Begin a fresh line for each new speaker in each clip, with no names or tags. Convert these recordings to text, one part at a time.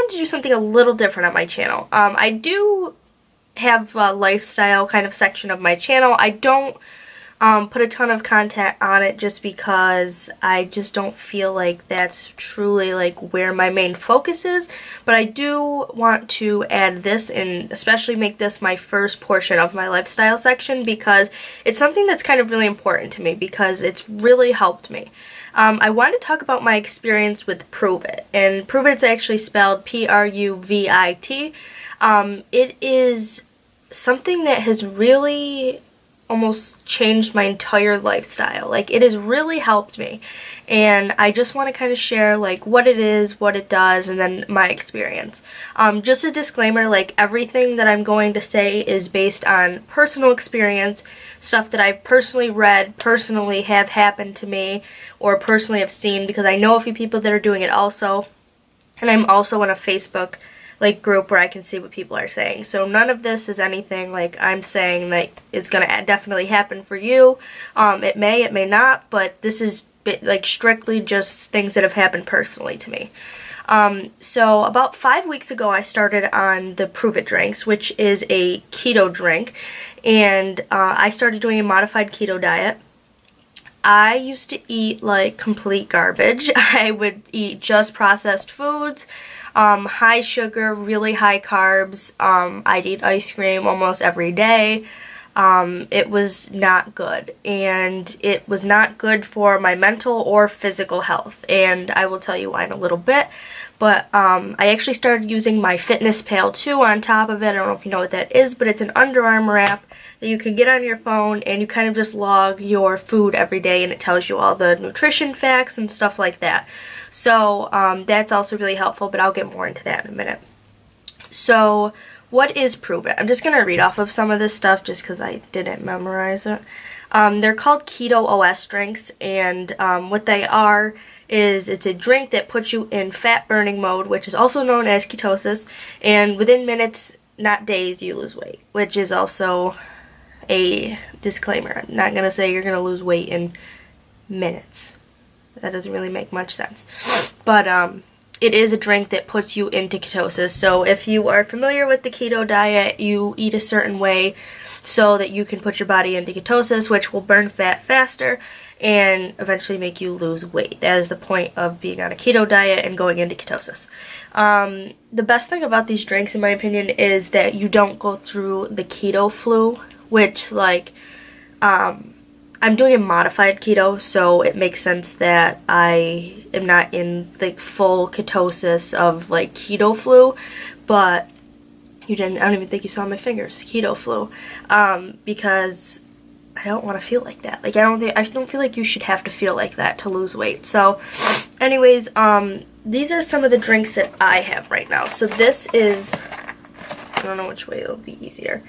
wanted to do something a little different on my channel. I do have a lifestyle kind of section of my channel. I don't put a ton of content on it just because I just don't feel like that's truly like where my main focus is, but I do want to add this and especially make this my first portion of my lifestyle section because it's something that's kind of really important to me because it's really helped me. I wanted to talk about my experience with Pruvit, and Pruvit's actually spelled Pruvit. It is something that has really almost changed my entire lifestyle. Like, it has really helped me, and I just want to kind of share like what it is, what it does, and then my experience. Just a disclaimer, like everything that I'm going to say is based on personal experience, stuff that I've personally read, personally have happened to me, or personally have seen, because I know a few people that are doing it also, and I'm also in a Facebook like group where I can see what people are saying. So none of this is anything like I'm saying that is going to definitely happen for you. It may not, but this is like strictly just things that have happened personally to me. So about 5 weeks ago I started on the Pruvit drinks, which is a keto drink, and I started doing a modified keto diet. I used to eat like complete garbage. I would eat just processed foods, high sugar, really high carbs. I'd eat ice cream almost every day. It was not good, and it was not good for my mental or physical health, and I will tell you why in a little bit. But I actually started using my Fitness Pal 2 on top of it. I don't know if you know what that is, but it's an Under Armour app that you can get on your phone, and you kind of just log your food every day, and it tells you all the nutrition facts and stuff like that. So that's also really helpful, but I'll get more into that in a minute. So what is Pruvit? I'm just going to read off of some of this stuff just because I didn't memorize it. They're called Keto OS drinks, and what they are is it's a drink that puts you in fat burning mode, which is also known as ketosis, and within minutes, not days, you lose weight, which is also a disclaimer. I'm not going to say you're going to lose weight in minutes. That doesn't really make much sense. But it is a drink that puts you into ketosis. So if you are familiar with the keto diet, you eat a certain way so that you can put your body into ketosis, which will burn fat faster and eventually make you lose weight. That is the point of being on a keto diet and going into ketosis. The best thing about these drinks, in my opinion, is that you don't go through the keto flu, which, like, I'm doing a modified keto, so it makes sense that I am not in the full ketosis of, like, keto flu, but I don't even think you saw my fingers, keto flu, because I don't want to feel like that. Like, I don't feel like you should have to feel like that to lose weight. So, anyways, these are some of the drinks that I have right now. So this is, I don't know which way it'll be easier.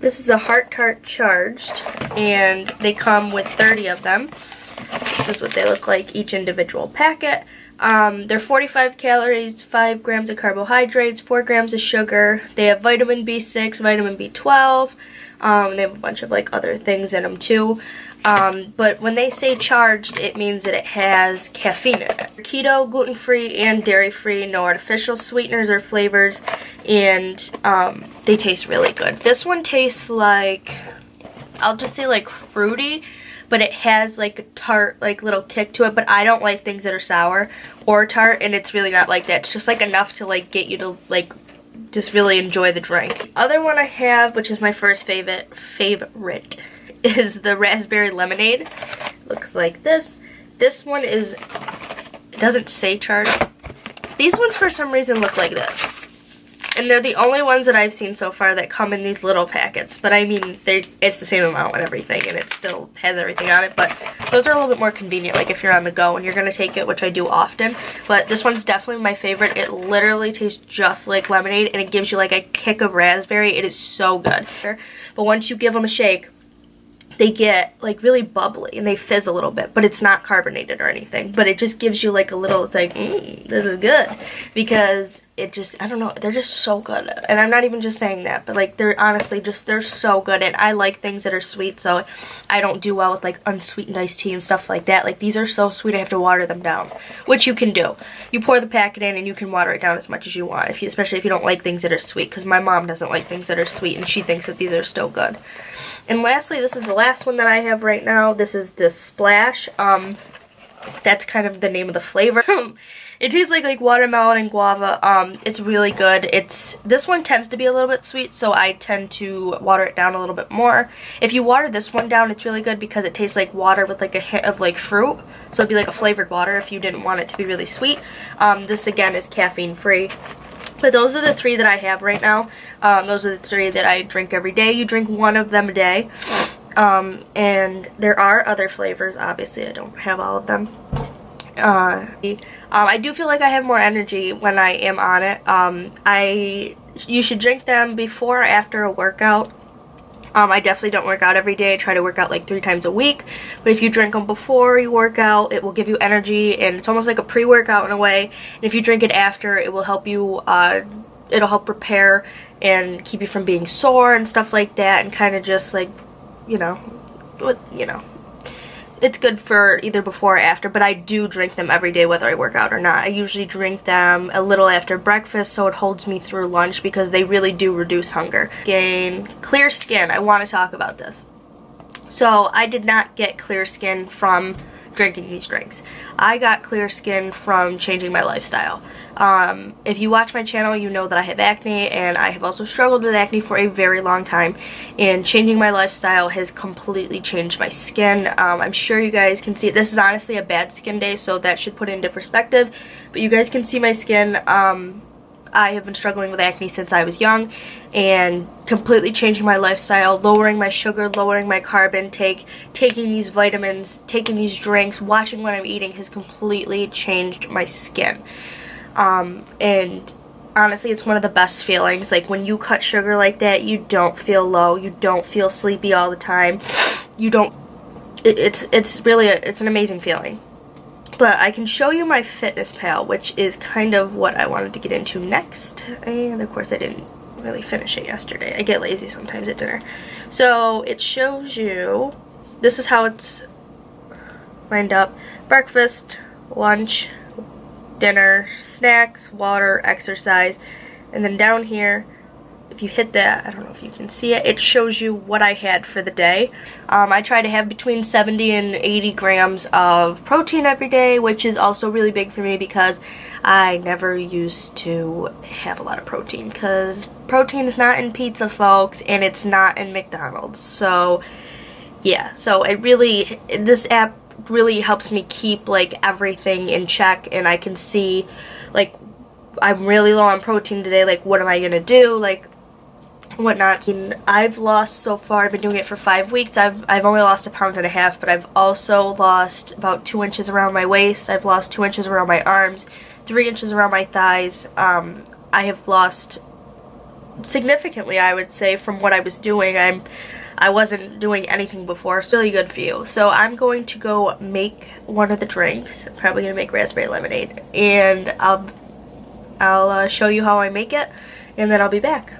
This is the Heart Tart Charged, and they come with 30 of them. This is what they look like, each individual packet. They're 45 calories, 5 grams of carbohydrates, 4 grams of sugar. They have vitamin B6, vitamin B12. They have a bunch of like other things in them too. But when they say charged, it means that it has caffeine in it. Keto, gluten-free, and dairy-free, no artificial sweeteners or flavors, and they taste really good. This one tastes like, I'll just say like fruity, but it has like a tart, like little kick to it, but I don't like things that are sour or tart, and it's really not like that. It's just like enough to like get you to like just really enjoy the drink. Other one I have, which is my first favorite, is the raspberry lemonade. Looks like this. This one is, it doesn't say charged. These ones for some reason look like this. And they're the only ones that I've seen so far that come in these little packets. But I mean, it's the same amount and everything, and it still has everything on it. But those are a little bit more convenient, like if you're on the go and you're going to take it, which I do often. But this one's definitely my favorite. It literally tastes just like lemonade, and it gives you like a kick of raspberry. It is so good. But once you give them a shake, they get like really bubbly and they fizz a little bit, but it's not carbonated or anything. But it just gives you like a little, it's like, this is good. Because it just, I don't know, they're just so good. And I'm not even just saying that, but like they're honestly just, they're so good. And I like things that are sweet, so I don't do well with like unsweetened iced tea and stuff like that. Like these are so sweet I have to water them down, which you can do. You pour the packet in and you can water it down as much as you want, especially if you don't like things that are sweet, because my mom doesn't like things that are sweet and she thinks that these are still good. And lastly, this is the last one that I have right now. This is the Splash. That's kind of the name of the flavor. It tastes like watermelon and guava. It's really good. This one tends to be a little bit sweet, so I tend to water it down a little bit more. If you water this one down, it's really good because it tastes like water with like a hint of like fruit. So it'd be like a flavored water if you didn't want it to be really sweet. This again is caffeine free. But those are the 3 that I have right now. Those are the 3 that I drink every day. You drink one of them a day. And there are other flavors. Obviously, I don't have all of them. I do feel like I have more energy when I am on it. You should drink them before or after a workout. I definitely don't work out every day. I try to work out like 3 times a week. But if you drink them before you work out, it will give you energy, and it's almost like a pre-workout in a way. And if you drink it after, it will help you, it'll help prepare and keep you from being sore and stuff like that, and kind of just like, it's good for either before or after, but I do drink them every day whether I work out or not. I usually drink them a little after breakfast so it holds me through lunch because they really do reduce hunger. Gain clear skin. I want to talk about this. So I did not get clear skin from drinking these drinks. I got clear skin from changing my lifestyle. If you watch my channel, you know that I have acne, and I have also struggled with acne for a very long time, and changing my lifestyle has completely changed my skin. I'm sure you guys can see it. This is honestly a bad skin day, so that should put it into perspective, but you guys can see my skin. I have been struggling with acne since I was young, and completely changing my lifestyle, lowering my sugar, lowering my carb intake, taking these vitamins, taking these drinks, watching what I'm eating has completely changed my skin. And honestly, it's one of the best feelings. Like when you cut sugar like that, you don't feel low, you don't feel sleepy all the time, you don't, it's really, it's an amazing feeling. But I can show you my fitness pal, which is kind of what I wanted to get into next. And of course I didn't really finish it yesterday. I get lazy sometimes at dinner. So it shows you, this is how it's lined up. Breakfast, lunch, dinner, snacks, water, exercise. And then down here, if you hit that, I don't know if you can see it, it shows you what I had for the day. I try to have between 70 and 80 grams of protein every day, which is also really big for me because I never used to have a lot of protein, because protein is not in pizza, folks, and it's not in McDonald's. So yeah, so it really, this app really helps me keep like everything in check, and I can see like I'm really low on protein today, like what am I gonna do, like whatnot. And I've lost so far, I've been doing it for 5 weeks, I've only lost 1.5 pounds, but I've also lost about 2 inches around my waist, I've lost 2 inches around my arms, 3 inches around my thighs. I have lost significantly, I would say, from what I was doing. I wasn't doing anything before. It's really good for you. So I'm going to go make one of the drinks. I'm probably gonna make raspberry lemonade, and I'll show you how I make it, and then I'll be back.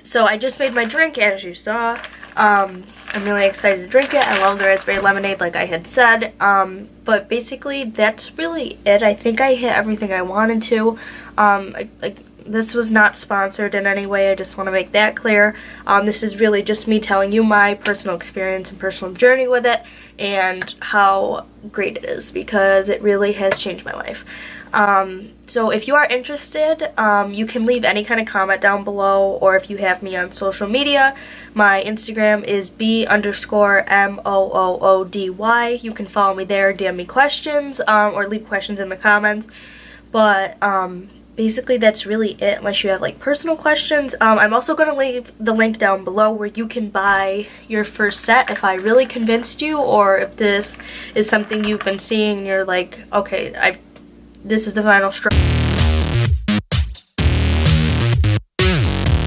So I just made my drink, as you saw. I'm really excited to drink it. I love the raspberry lemonade, like I had said. But basically, that's really it. I think I hit everything I wanted to. This was not sponsored in any way. I just want to make that clear. This is really just me telling you my personal experience and personal journey with it, and how great it is, because it really has changed my life. So if you are interested, you can leave any kind of comment down below, or if you have me on social media, my Instagram is B_MOOODY. You can follow me there, DM me questions, or leave questions in the comments. But basically that's really it, unless you have like personal questions. I'm also going to leave the link down below where you can buy your first set if I really convinced you, or if this is something you've been seeing and you're like, okay, this is the final straw.